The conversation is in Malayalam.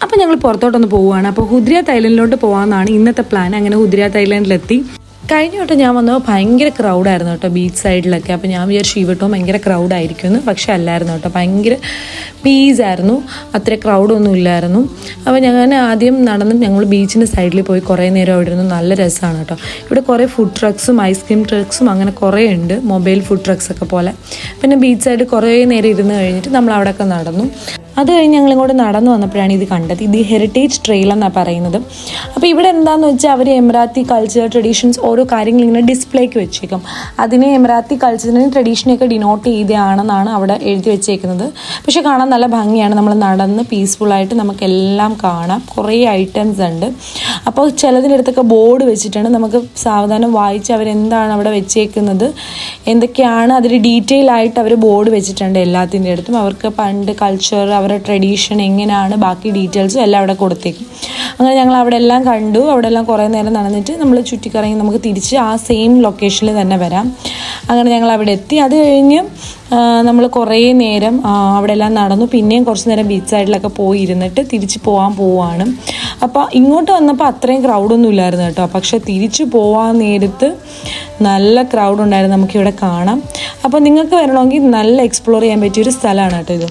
അപ്പോൾ ഞങ്ങൾ പുറത്തോട്ടൊന്ന് പോവുകയാണ്. അപ്പോൾ ഹുദ്രിയാത്ത് ഐലൻഡിലോട്ട് പോകാമെന്നാണ് ഇന്നത്തെ പ്ലാൻ. അങ്ങനെ ഹുദ്രിയാത്ത് ഐലൻഡിലെത്തി. കഴിഞ്ഞ വട്ടം ഞാൻ വന്നപ്പോൾ ഭയങ്കര ക്രൗഡായിരുന്നു കേട്ടോ ബീച്ച് സൈഡിലൊക്കെ. അപ്പോൾ ഞാൻ വിചാരിച്ചു ഈ വട്ടവും ഭയങ്കര ക്രൗഡായിരിക്കുമെന്ന്. പക്ഷേ അല്ലായിരുന്നു കേട്ടോ, ഭയങ്കര പീസായിരുന്നു, അത്ര ക്രൗഡൊന്നും ഇല്ലായിരുന്നു. അപ്പോൾ ഞാൻ ആദ്യം നടന്ന് ഞങ്ങൾ ബീച്ചിൻ്റെ സൈഡിൽ പോയി കുറേ നേരം അവിടെ ഇരുന്നു. നല്ല രസമാണ് കേട്ടോ. ഇവിടെ കുറേ ഫുഡ് ട്രക്സും ഐസ്ക്രീം ട്രക്സും അങ്ങനെ കുറേ ഉണ്ട്, മൊബൈൽ ഫുഡ് ട്രക്സൊക്കെ പോലെ. പിന്നെ ബീച്ച് സൈഡ് കുറേ നേരം ഇരുന്ന് കഴിഞ്ഞിട്ട് നമ്മൾ അവിടെയൊക്കെ നടന്നു. അത് കഴിഞ്ഞ് ഞങ്ങളിങ്ങോട്ട് നടന്നു വന്നപ്പോഴാണ് ഇത് കണ്ടത്. ഇത് ഹെറിറ്റേജ് ട്രെയിൽ എന്നാണ് പറയുന്നത്. അപ്പോൾ ഇവിടെ എന്താണെന്ന് വെച്ചാൽ അവർ എമിറാത്തി കൾച്ചർ ട്രഡീഷൻസ് ഓരോ കാര്യങ്ങൾ ഇങ്ങനെ ഡിസ്പ്ലേക്ക് വെച്ചേക്കും. അതിനെ എമിറാത്തി കൾച്ചറിനും ട്രഡീഷനെയൊക്കെ ഡിനോട്ട് ചെയ്തതാണെന്നാണ് അവിടെ എഴുതി വെച്ചേക്കുന്നത്. പക്ഷേ കാണാൻ നല്ല ഭംഗിയാണ്. നമ്മൾ നടന്ന് പീസ്ഫുള്ളായിട്ട് നമുക്കെല്ലാം കാണാം. കുറേ ഐറ്റംസ് ഉണ്ട്. അപ്പോൾ ചിലതിനടുത്തൊക്കെ ബോർഡ് വെച്ചിട്ടാണ്, നമുക്ക് സാവധാനം വായിച്ച് അവരെന്താണ് അവിടെ വെച്ചേക്കുന്നത്, എന്തൊക്കെയാണ് അതിൽ ഡീറ്റെയിൽ ആയിട്ട് അവർ ബോർഡ് വെച്ചിട്ടുണ്ട് എല്ലാത്തിൻ്റെ അടുത്തും. അവർക്ക് പണ്ട് കൾച്ചർ, അവരുടെ ട്രഡീഷൻ എങ്ങനെയാണ്, ബാക്കി ഡീറ്റെയിൽസും എല്ലാം അവിടെ കൊടുത്തേക്കും. അങ്ങനെ ഞങ്ങൾ അവിടെ എല്ലാം കണ്ടു. അവിടെ എല്ലാം കുറേ നേരം നടന്നിട്ട് നമ്മൾ ചുറ്റിക്കറങ്ങി നമുക്ക് തിരിച്ച് ആ സെയിം ലൊക്കേഷനിൽ തന്നെ വരാം. അങ്ങനെ ഞങ്ങൾ അവിടെ എത്തി. അത് കഴിഞ്ഞ് നമ്മൾ കുറേ നേരം അവിടെ എല്ലാം നടന്നു. പിന്നെയും കുറച്ച് നേരം ബീച്ച് സൈഡിലൊക്കെ പോയി ഇരുന്നിട്ട് തിരിച്ച് പോവാണ്. അപ്പോൾ ഇങ്ങോട്ട് വന്നപ്പോൾ അത്രയും ക്രൗഡൊന്നും ഇല്ലായിരുന്നു കേട്ടോ. പക്ഷേ തിരിച്ച് പോകാൻ നേരത്ത് നല്ല ക്രൗഡ് ഉണ്ടായിരുന്നു, നമുക്കിവിടെ കാണാം. അപ്പോൾ നിങ്ങൾക്ക് വരണമെങ്കിൽ നല്ല എക്സ്പ്ലോർ ചെയ്യാൻ പറ്റിയൊരു സ്ഥലമാണ് കേട്ടോ ഇത്.